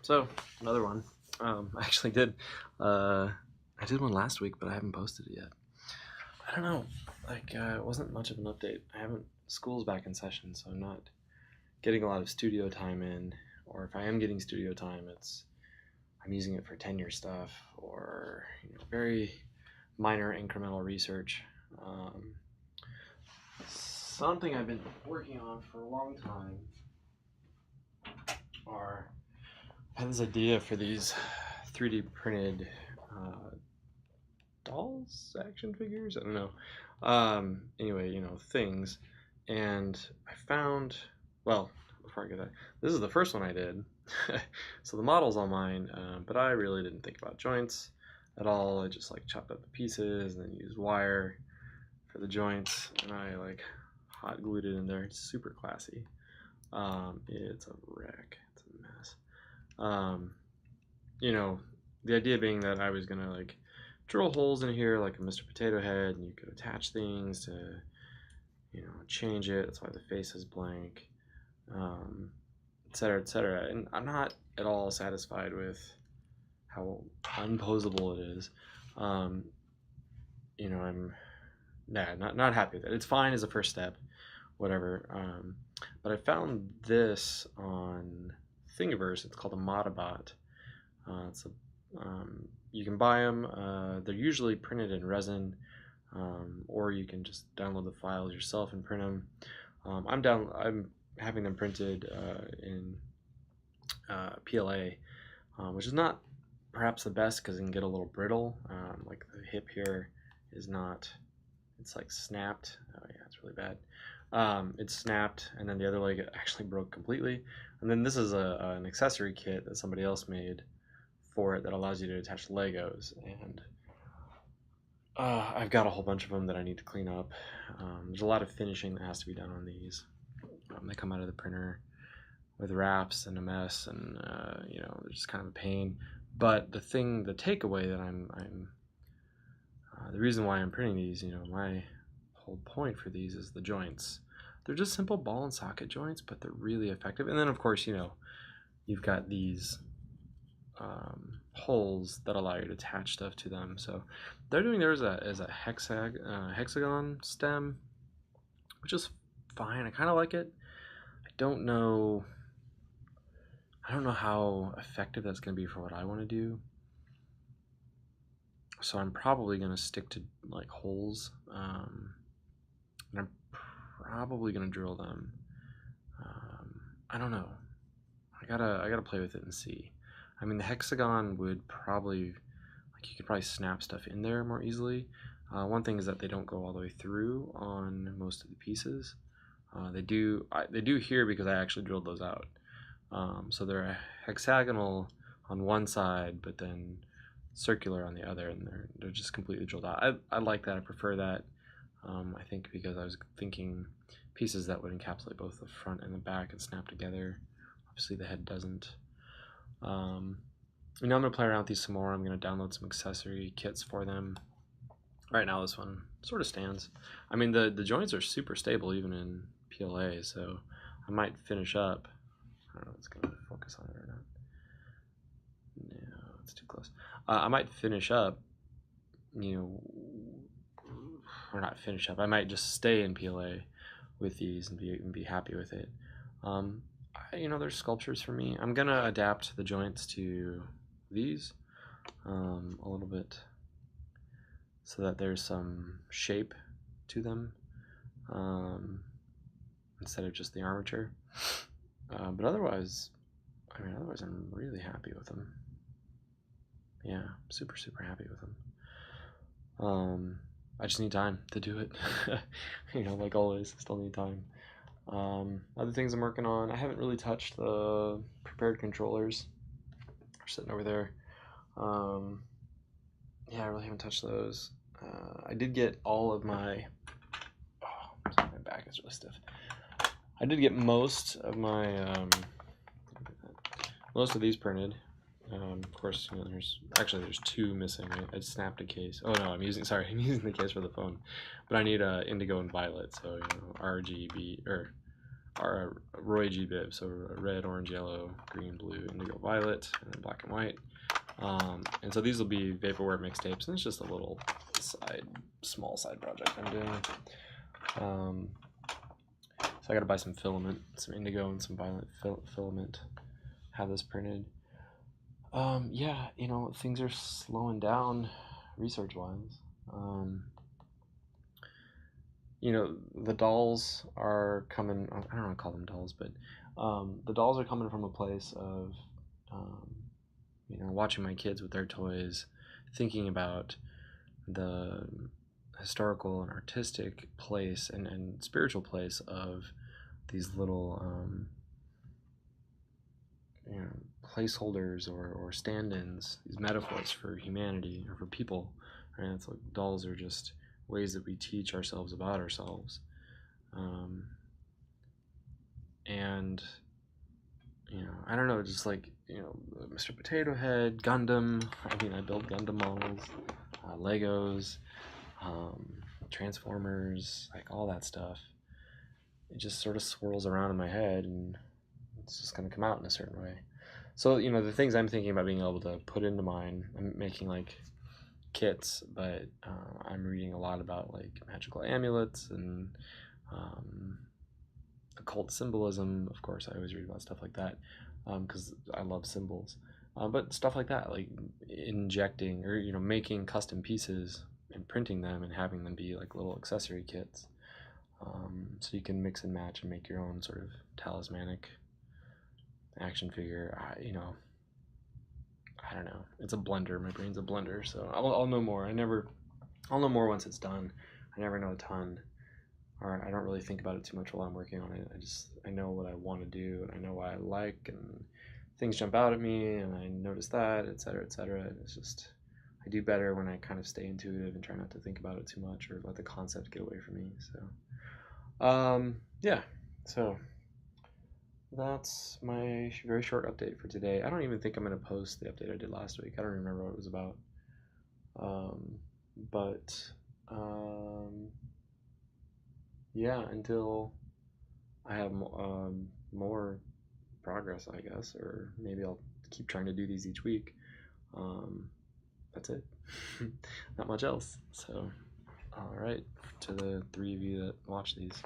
So another one. I actually did. I did one last week, but I haven't posted it yet. I don't know. It wasn't much of an update. I haven't. School's back in session, so I'm not getting a lot of studio time in. Or if I am getting studio time, I'm using it for tenure stuff or very minor incremental research. Um, Something I've been working on for a long time are I had this idea for these 3D printed dolls, action figures. I don't know. Anyway, things, and I found. Well, before I get that, this is the first one I did. So the model's on mine, but I really didn't think about joints at all. I just chopped up the pieces and then used wire for the joints, and I hot glued it in there. It's super classy. It's a wreck. It's a mess. Um, the idea being that I was gonna drill holes in here like a Mr. Potato Head, and you could attach things to, change it. That's why the face is blank, etc., etc. And I'm not at all satisfied with how unposable it is. I'm not happy with it. It's fine as a first step, whatever. But I found this on Thingiverse. It's called a Modibot. You can buy them. They're usually printed in resin, or you can just download the files yourself and print them. I'm having them printed in PLA, which is not perhaps the best because it can get a little brittle. Like the hip here is not. It's snapped. Oh yeah, it's really bad. It's snapped, and then the other leg actually broke completely. And then this is an accessory kit that somebody else made for it that allows you to attach Legos, and I've got a whole bunch of them that I need to clean up. There's a lot of finishing that has to be done on these. They come out of the printer with wraps and a mess, and they're just kind of a pain. But the takeaway that the reason why I'm printing these, my whole point for these is the joints. They're just simple ball and socket joints, but they're really effective. And then of course, you've got these holes that allow you to attach stuff to them. So they're doing theirs as a hexagon stem, which is fine. I kind of like it. I don't know how effective that's going to be for what I want to do. So I'm probably going to stick to holes, and I'm probably going to drill them. I don't know. I gotta play with it and see. I mean, the hexagon would probably, you could probably snap stuff in there more easily. One thing is that they don't go all the way through on most of the pieces. They do here because I actually drilled those out. So they're hexagonal on one side, but then circular on the other, and they're just completely drilled out. I like that. I prefer that. I think because I was thinking pieces that would encapsulate both the front and the back and snap together. Obviously, the head doesn't. I'm going to play around with these some more. I'm going to download some accessory kits for them. Right now, this one sort of stands. I mean, the joints are super stable even in PLA, so I might finish up. I don't know if it's going to focus on it or not. No, it's too close. I might finish up, or not finish up. I might just stay in PLA with these and be happy with it. There's sculptures for me. I'm gonna adapt the joints to these a little bit so that there's some shape to them instead of just the armature. But otherwise I'm really happy with them. Yeah, super happy with them. I just need time to do it. Like always, still need time. Other things I'm working on, I haven't really touched the prepared controllers. They're sitting over there. Yeah, I really haven't touched those. I did get all of my... Oh, sorry, my back is really stiff. I did get most of my... most of these printed. Of course, there's two missing. I snapped a case. Oh no, I'm using the case for the phone, but I need indigo and violet. So RGB or are Roy G bib, so red, orange, yellow, green, blue, indigo, violet, and then black and white. And so these will be vaporware mixtapes, and it's just a little small side project I'm doing. So I gotta buy some filament, some indigo and some violet filament, have this printed. Yeah, things are slowing down research-wise. The dolls are coming, I don't want to call them dolls, but the dolls are coming from a place of, watching my kids with their toys, thinking about the historical and artistic place and spiritual place of these little placeholders or stand-ins, these metaphors for humanity or for people. Right? It's like dolls are just ways that we teach ourselves about ourselves. And I don't know, just like Mr. Potato Head, Gundam. I build Gundam models, Legos, Transformers, like all that stuff. It just sort of swirls around in my head, and it's just going to come out in a certain way. So the things I'm thinking about being able to put into mine, I'm making like kits, but I'm reading a lot about like magical amulets and occult symbolism. Of course, I always read about stuff like that because I love symbols. But stuff like that, like injecting or making custom pieces and printing them and having them be like little accessory kits, so you can mix and match and make your own sort of talismanic action figure. I don't know. It's a blender. My brain's a blender, so I'll know more. I'll know more once it's done. I never know a ton, or I don't really think about it too much while I'm working on it. I know what I want to do, and I know what I like, and things jump out at me, and I notice that, etc., etc. And it's just I do better when I kind of stay intuitive and try not to think about it too much or let the concept get away from me. So, yeah. So that's my very short update for today. I don't even think I'm going to post the update I did last week. I don't remember what it was about. But yeah, until I have more progress, I guess, or maybe I'll keep trying to do these each week. That's it. Not much else. So, all right, to the 3 of you that watch these.